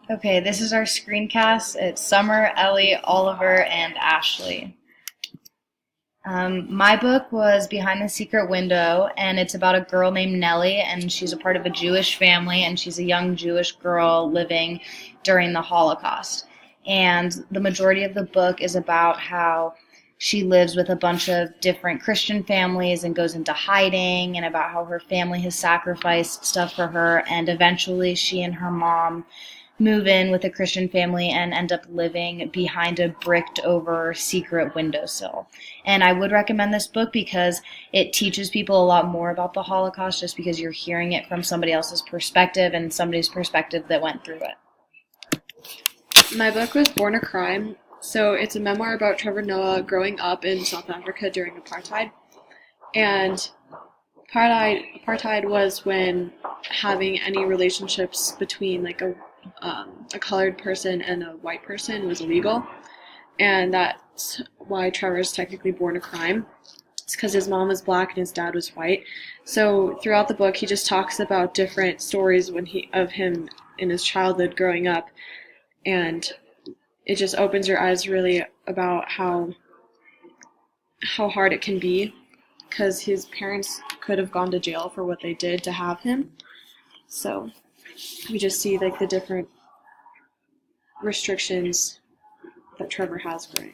Okay, this is our screencast. It's Summer, Ellie, Oliver, and Ashley. My book was Behind the Secret Window, and it's about a girl named Nellie, and she's a part of a Jewish family, and she's a young Jewish girl living during the Holocaust. And the majority of the book is about how she lives with a bunch of different Christian families and goes into hiding, and about how her family has sacrificed stuff for her, and eventually she and her mom move in with a Christian family and end up living behind a bricked over secret windowsill. And I would recommend this book because it teaches people a lot more about the Holocaust just because you're hearing it from somebody else's perspective and somebody's perspective that went through it. My book was Born a Crime, so it's a memoir about Trevor Noah growing up in South Africa during apartheid. And apartheid was when having any relationships between like a colored person and a white person was illegal, and that's why Trevor's technically born a crime. It's because his mom was black and his dad was white. So throughout the book, he just talks about different stories of him in his childhood growing up, and it just opens your eyes really about how hard it can be, because his parents could have gone to jail for what they did to have him. So we just see like the different restrictions that Trevor has growing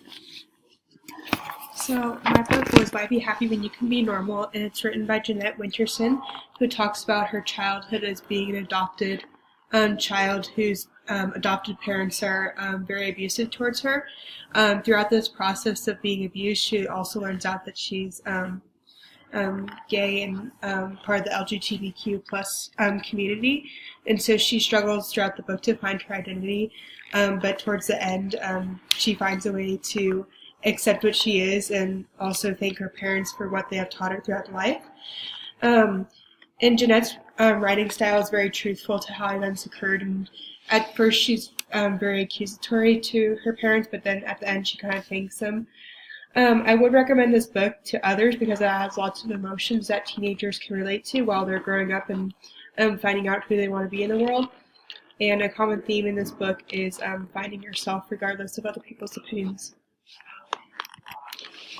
up. So my book was Why Be Happy When You Can Be Normal, and it's written by Jeanette Winterson, who talks about her childhood as being an adopted child whose adopted parents are very abusive towards her. Throughout this process of being abused, she also learns out that she's gay and part of the LGBTQ plus community, and so she struggles throughout the book to find her identity, but towards the end she finds a way to accept what she is and also thank her parents for what they have taught her throughout life. And Jeanette's writing style is very truthful to how events occurred, and at first she's very accusatory to her parents, but then at the end she kind of thanks them. I would recommend this book to others because it has lots of emotions that teenagers can relate to while they're growing up and finding out who they want to be in the world. And a common theme in this book is finding yourself regardless of other people's opinions.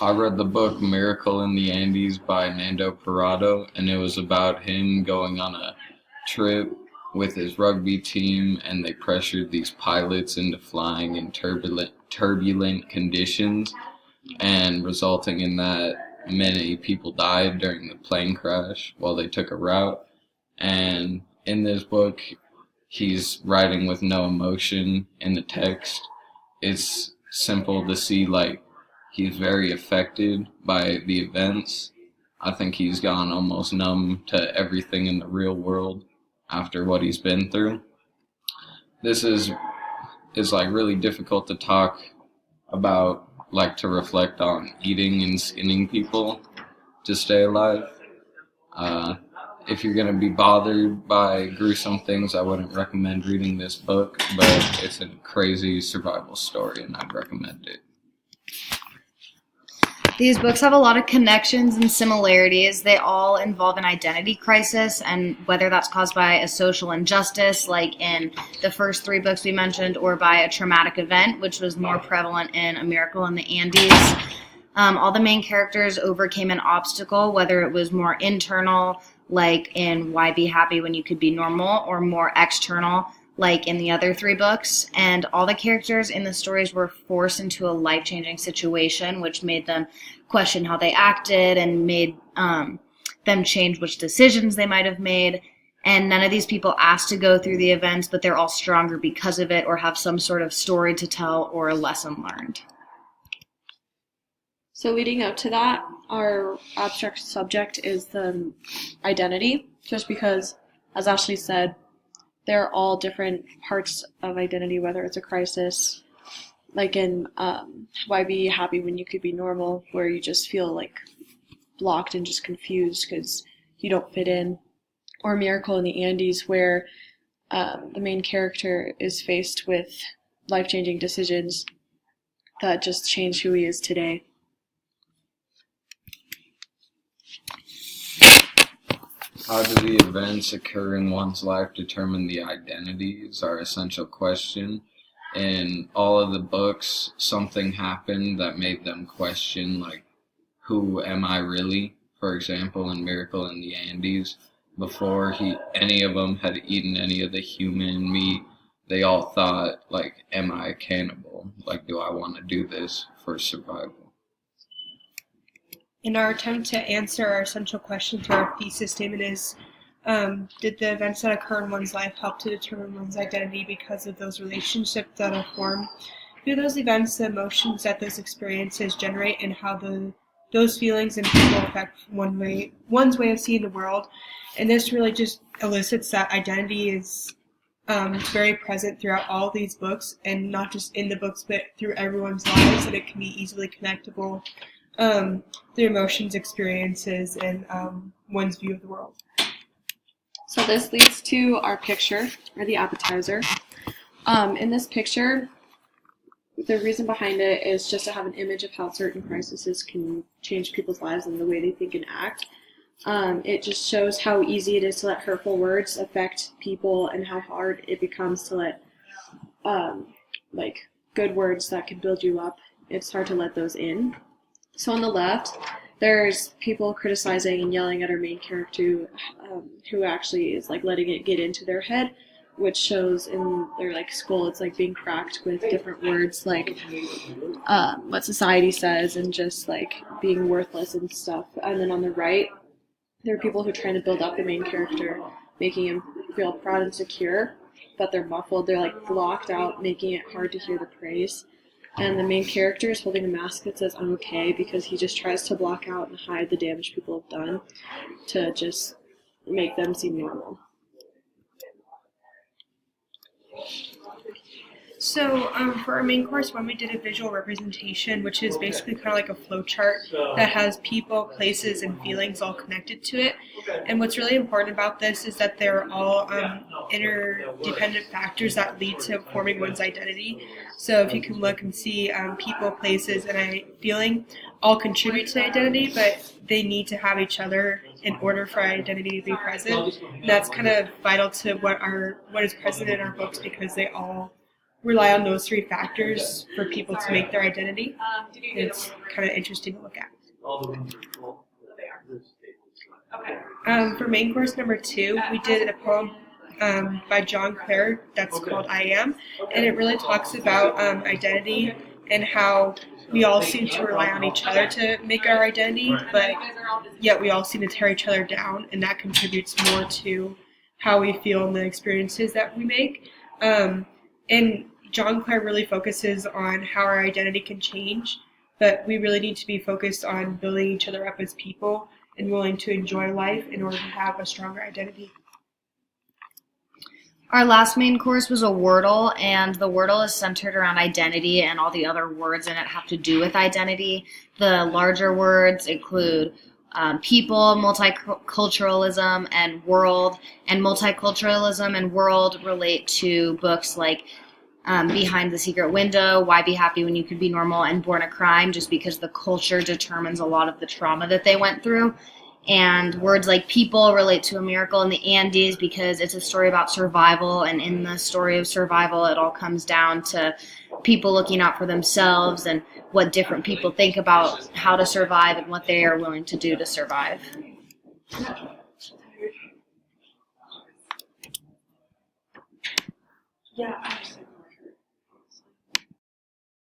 I read the book Miracle in the Andes by Nando Parrado, and it was about him going on a trip with his rugby team, and they pressured these pilots into flying in turbulent conditions, and resulting in that many people died during the plane crash while they took a route. And in this book, he's writing with no emotion in the text. It's simple to see, like, he's very affected by the events. I think he's gone almost numb to everything in the real world after what he's been through. This is like really difficult to talk about, like to reflect on eating and skinning people to stay alive. If you're going to be bothered by gruesome things, I wouldn't recommend reading this book, but it's a crazy survival story and I'd recommend it. These books have a lot of connections and similarities. They all involve an identity crisis, and whether that's caused by a social injustice, like in the first three books we mentioned, or by a traumatic event, which was more prevalent in A Miracle in the Andes. All the main characters overcame an obstacle, whether it was more internal, like in Why Be Happy When You Could Be Normal, or more external, like in the other three books. And all the characters in the stories were forced into a life-changing situation, which made them question how they acted and made them change which decisions they might have made. And none of these people asked to go through the events, but they're all stronger because of it, or have some sort of story to tell or a lesson learned. So leading up to that, our abstract subject is the identity, just because, as Ashley said, they're all different parts of identity, whether it's a crisis, like in Why Be Happy When You Could Be Normal, where you just feel like blocked and just confused because you don't fit in, or Miracle in the Andes, where the main character is faced with life-changing decisions that just change who he is today. How do the events occur in one's life determine the identity is our essential question. In all of the books, something happened that made them question, like, who am I really? For example, in Miracle in the Andes, before any of them had eaten any of the human meat, they all thought, like, am I a cannibal? Like, do I want to do this for survival? In our attempt to answer our essential question through our thesis statement is, did the events that occur in one's life help to determine one's identity because of those relationships that are formed through those events, the emotions that those experiences generate, and how those feelings and people affect one's way of seeing the world. And this really just elicits that identity is very present throughout all these books, and not just in the books, but through everyone's lives, and it can be easily connectable through emotions, experiences, and one's view of the world. So this leads to our picture, or the appetizer. In this picture, the reason behind it is just to have an image of how certain crises can change people's lives and the way they think and act. It just shows how easy it is to let hurtful words affect people, and how hard it becomes to let like good words that can build you up. It's hard to let those in. So on the left, there's people criticizing and yelling at our main character, who actually is like letting it get into their head, which shows in their like skull. It's like being cracked with different words, like what society says, and just like being worthless and stuff. And then on the right, there are people who are trying to build up the main character, making him feel proud and secure, but they're muffled. They're like blocked out, making it hard to hear the praise. And the main character is holding a mask that says I'm okay, because he just tries to block out and hide the damage people have done to just make them seem normal. So for our main course one, we did a visual representation, which is basically kind of like a flow chart that has people, places, and feelings all connected to it. And what's really important about this is that they're all interdependent factors that lead to forming one's identity. So if you can look and see people, places, and a feeling all contribute to identity, but they need to have each other in order for our identity to be present. And that's kind of vital to what is present in our books, because they all rely on those three factors for people to make their identity. It's kind of interesting to look at. For main course number 2, we did a poem by John Clare that's called I Am, and it really talks about identity and how we all seem to rely on each other to make our identity, but yet we all seem to tear each other down, and that contributes more to how we feel and the experiences that we make. And John Clare really focuses on how our identity can change, but we really need to be focused on building each other up as people and willing to enjoy life in order to have a stronger identity. Our last main course was a Wordle, and the Wordle is centered around identity, and all the other words in it have to do with identity. The larger words include people, multiculturalism, and world. And multiculturalism and world relate to books like Behind the Secret Window, Why Be Happy When You Could Be Normal, and Born a Crime, just because the culture determines a lot of the trauma that they went through. And words like people relate to A Miracle in the Andes, because it's a story about survival, and in the story of survival it all comes down to people looking out for themselves and what different people think about how to survive and what they are willing to do to survive. Yeah.